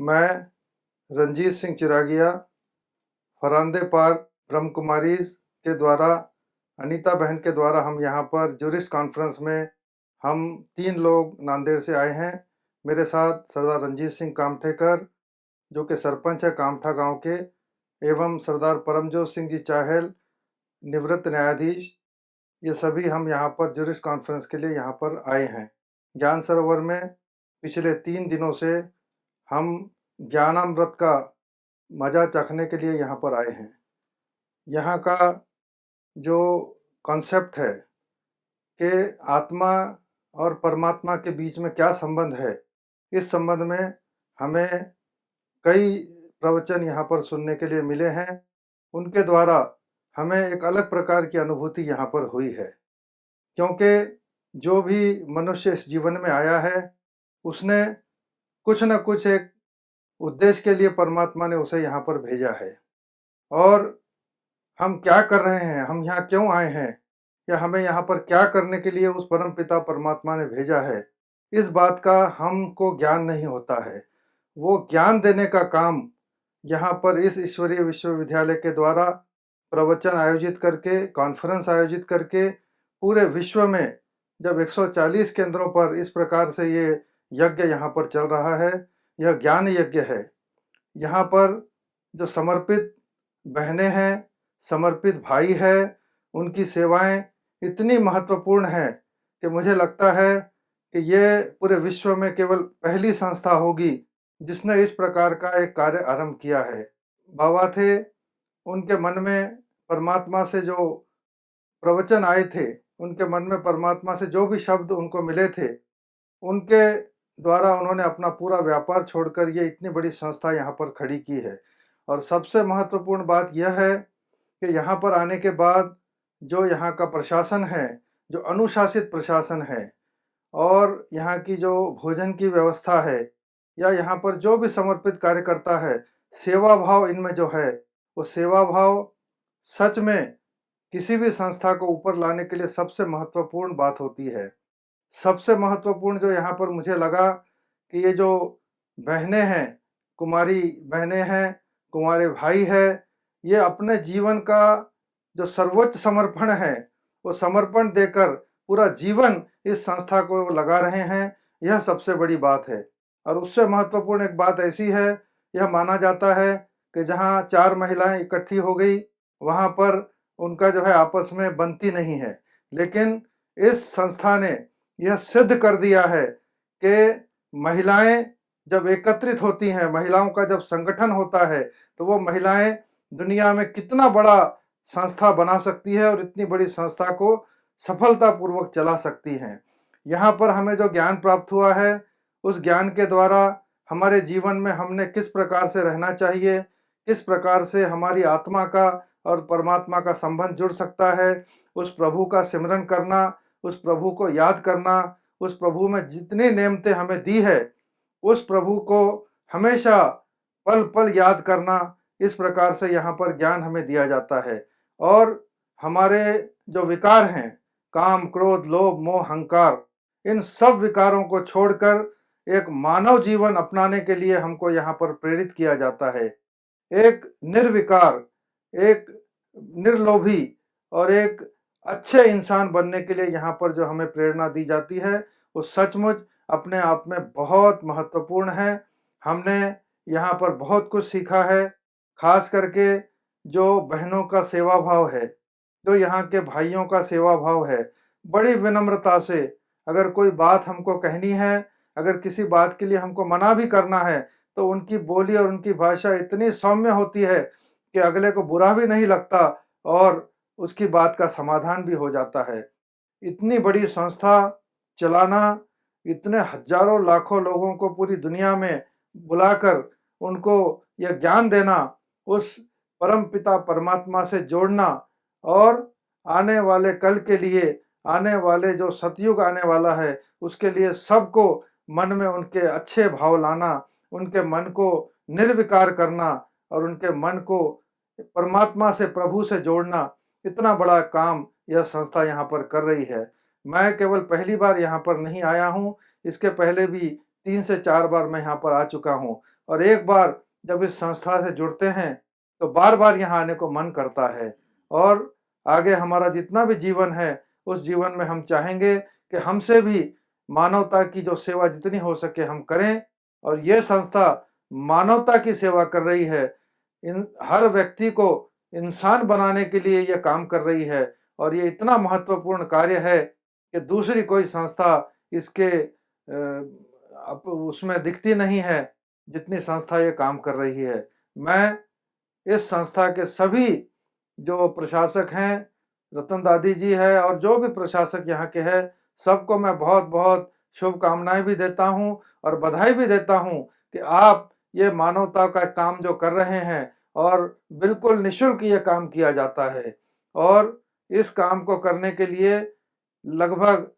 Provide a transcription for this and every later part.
मैं रंजीत सिंह चिरागिया फरांदे पार्क ब्रह्म कुमारीज के द्वारा अनीता बहन के द्वारा हम यहाँ पर जूरिस्ट कॉन्फ्रेंस में हम 3 लोग नांदेड़ से आए हैं। मेरे साथ सरदार रंजीत सिंह कामठेकर जो कि सरपंच है कामठा गांव के, एवं सरदार परमजोत सिंह जी चाहेल निवृत्त न्यायाधीश। ये सभी हम यहाँ पर जूरिस्ट कॉन्फ्रेंस के लिए यहाँ पर आए हैं। ज्ञान सरोवर में पिछले 3 दिनों से हम ज्ञानामृत का मज़ा चखने के लिए यहाँ पर आए हैं। यहाँ का जो कॉन्सेप्ट है कि आत्मा और परमात्मा के बीच में क्या संबंध है, इस संबंध में हमें कई प्रवचन यहाँ पर सुनने के लिए मिले हैं। उनके द्वारा हमें एक अलग प्रकार की अनुभूति यहाँ पर हुई है, क्योंकि जो भी मनुष्य इस जीवन में आया है उसने कुछ न कुछ एक उद्देश्य के लिए परमात्मा ने उसे यहाँ पर भेजा है। और हम क्या कर रहे हैं, हम यहाँ क्यों आए हैं, या हमें यहाँ पर क्या करने के लिए उस परम पिता परमात्मा ने भेजा है, इस बात का हमको ज्ञान नहीं होता है। वो ज्ञान देने का काम यहाँ पर इस ईश्वरीय विश्वविद्यालय के द्वारा प्रवचन आयोजित करके, कॉन्फ्रेंस आयोजित करके पूरे विश्व में जब 140 केंद्रों पर इस प्रकार से ये यज्ञ यहाँ पर चल रहा है, यह ज्ञान यज्ञ है। यहाँ पर जो समर्पित बहनें हैं, समर्पित भाई है, उनकी सेवाएं इतनी महत्वपूर्ण हैं कि मुझे लगता है कि ये पूरे विश्व में केवल पहली संस्था होगी जिसने इस प्रकार का एक कार्य आरंभ किया है। बाबा थे, उनके मन में परमात्मा से जो प्रवचन आए थे, उनके मन में परमात्मा से जो भी शब्द उनको मिले थे, उनके द्वारा उन्होंने अपना पूरा व्यापार छोड़कर ये इतनी बड़ी संस्था यहाँ पर खड़ी की है। और सबसे महत्वपूर्ण बात यह है कि यहाँ पर आने के बाद जो यहाँ का प्रशासन है, जो अनुशासित प्रशासन है, और यहाँ की जो भोजन की व्यवस्था है, या यहाँ पर जो भी समर्पित कार्य करता है, सेवा भाव इनमें जो है, वो सेवा भाव सच में किसी भी संस्था को ऊपर लाने के लिए सबसे महत्वपूर्ण बात होती है। सबसे महत्वपूर्ण जो यहाँ पर मुझे लगा कि ये जो बहनें हैं, कुमारी बहनें हैं, कुंवारे भाई है, ये अपने जीवन का जो सर्वोच्च समर्पण है, वो समर्पण देकर पूरा जीवन इस संस्था को लगा रहे हैं। यह सबसे बड़ी बात है। और उससे महत्वपूर्ण एक बात ऐसी है, यह माना जाता है कि जहाँ 4 महिलाएं इकट्ठी हो गई, वहाँ पर उनका जो है आपस में बनती नहीं है। लेकिन इस संस्था ने यह सिद्ध कर दिया है कि महिलाएं जब एकत्रित होती हैं, महिलाओं का जब संगठन होता है, तो वो महिलाएं दुनिया में कितना बड़ा संस्था बना सकती है और इतनी बड़ी संस्था को सफलतापूर्वक चला सकती हैं। यहाँ पर हमें जो ज्ञान प्राप्त हुआ है, उस ज्ञान के द्वारा हमारे जीवन में हमने किस प्रकार से रहना चाहिए, किस प्रकार से हमारी आत्मा का और परमात्मा का संबंध जुड़ सकता है, उस प्रभु का सिमरन करना, उस प्रभु को याद करना, उस प्रभु में जितनी नेमतें हमें दी है, उस प्रभु को हमेशा पल पल याद करना, इस प्रकार से यहाँ पर ज्ञान हमें दिया जाता है। और हमारे जो विकार हैं, काम, क्रोध, लोभ, मोह, अहंकार, इन सब विकारों को छोड़कर एक मानव जीवन अपनाने के लिए हमको यहाँ पर प्रेरित किया जाता है। एक निर्विकार, एक निर्लोभी और एक अच्छे इंसान बनने के लिए यहाँ पर जो हमें प्रेरणा दी जाती है, वो सचमुच अपने आप में बहुत महत्वपूर्ण है। हमने यहाँ पर बहुत कुछ सीखा है, खास करके जो बहनों का सेवा भाव है, जो यहाँ के भाइयों का सेवा भाव है। बड़ी विनम्रता से अगर कोई बात हमको कहनी है, अगर किसी बात के लिए हमको मना भी करना है, तो उनकी बोली और उनकी भाषा इतनी सौम्य होती है कि अगले को बुरा भी नहीं लगता और उसकी बात का समाधान भी हो जाता है। इतनी बड़ी संस्था चलाना, इतने हजारों लाखों लोगों को पूरी दुनिया में बुलाकर उनको यह ज्ञान देना, उस परम पिता परमात्मा से जोड़ना, और आने वाले कल के लिए, आने वाले जो सतयुग आने वाला है, उसके लिए सबको मन में उनके अच्छे भाव लाना, उनके मन को निर्विकार करना और उनके मन को परमात्मा से, प्रभु से जोड़ना, इतना बड़ा काम यह संस्था यहाँ पर कर रही है। मैं केवल पहली बार यहाँ पर नहीं आया हूँ, इसके पहले भी 3 से 4 बार मैं यहाँ पर आ चुका हूँ और एक बार जब इस संस्था से जुड़ते हैं तो बार-बार यहाँ आने को मन करता है और आगे हमारा जितना भी जीवन है, उस जीवन में हम चाहेंगे कि हमसे भी मानवता की जो सेवा जितनी हो सके हम करें और ये संस्था मानवता की सेवा कर रही है। इन हर व्यक्ति को इंसान बनाने के लिए ये काम कर रही है और ये इतना महत्वपूर्ण कार्य है कि दूसरी कोई संस्था इसके उसमें दिखती नहीं है, जितनी संस्था ये काम कर रही है। मैं इस संस्था के सभी जो प्रशासक हैं, रतन दादी जी है और जो भी प्रशासक यहाँ के हैं, सबको मैं बहुत-बहुत शुभकामनाएँ भी देता हूँ और बधाई भी देता हूँ कि आप ये मानवता का काम जो कर रहे हैं और बिल्कुल निःशुल्क ये काम किया जाता है और इस काम को करने के लिए लगभग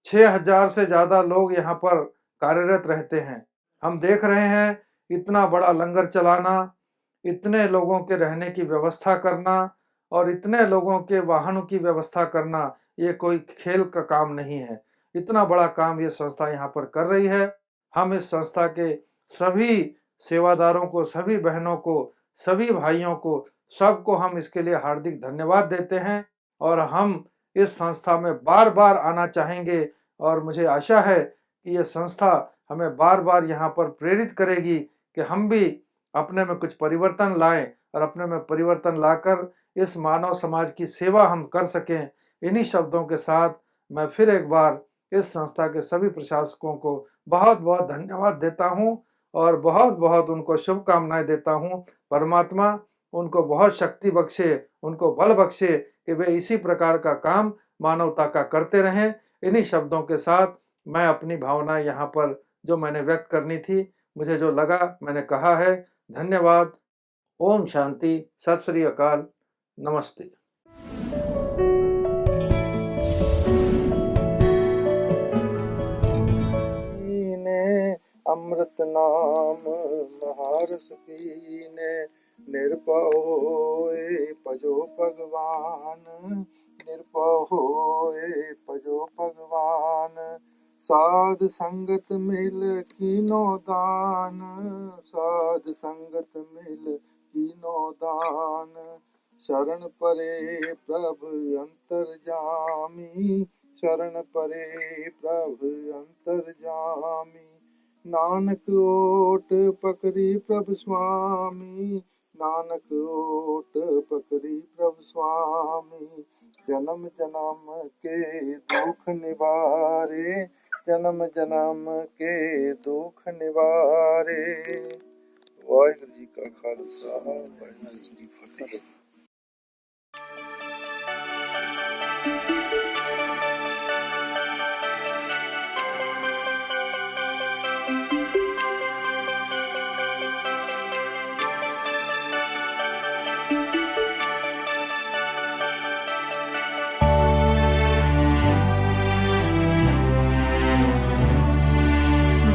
6000 से ज़्यादा लोग यहाँ पर कार्यरत रहते हैं। हम देख रहे हैं इतना बड़ा लंगर चलाना, इतने लोगों के रहने की व्यवस्था करना और इतने लोगों के वाहनों की व्यवस्था करना, ये कोई खेल का काम नहीं है। इतना बड़ा काम ये संस्था यहाँ पर कर रही है। हम इस संस्था के सभी सेवादारों को, सभी बहनों को, सभी भाइयों को, सबको हम इसके लिए हार्दिक धन्यवाद देते हैं और हम इस संस्था में बार-बार आना चाहेंगे और मुझे आशा है कि ये संस्था हमें बार-बार यहाँ पर प्रेरित करेगी कि हम भी अपने में कुछ परिवर्तन लाएं और अपने में परिवर्तन लाकर इस मानव समाज की सेवा हम कर सकें। इन्हीं शब्दों के साथ मैं फिर एक बार इस संस्था के सभी प्रशासकों को बहुत-बहुत धन्यवाद देता हूँ और बहुत-बहुत उनको शुभकामनाएँ देता हूँ। परमात्मा उनको बहुत शक्ति बख्शे, उनको बल बख्शे कि वे इसी प्रकार का काम मानवता का करते रहें। इन्हीं शब्दों के साथ मैं अपनी भावनाएँ यहाँ पर जो मैंने व्यक्त करनी थी, मुझे जो लगा मैंने कहा है। धन्यवाद। ओम शांति। सत श्री अकाल। नमस्ते। अमृत नाम महारस पीने, निर्भय होए भजो भगवान, निर्भय होए भजो भगवान। साध संगत मिल कीनो दान, साध संगत मिल कीनो दान। शरण परे प्रभु अंतर्जामी, शरण परे प्रभु अंतर्जामी। नानक ओट पकड़ी प्रभु स्वामी, नानक ओट पकड़ी प्रभु स्वामी। जन्म जन्म के दुख निवारे, जन्म जन्म के दुख निवारे। वाहिगुरु जी का खालसा, वाहिगुरु जी की फतेह।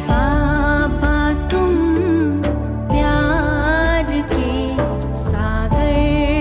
बाबा तुम प्यार के सागर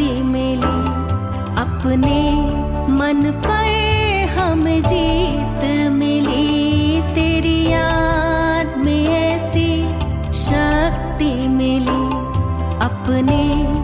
शक्ति मिली, अपने मन पर हमें जीत मिली। तेरी याद में ऐसी शक्ति मिली, अपने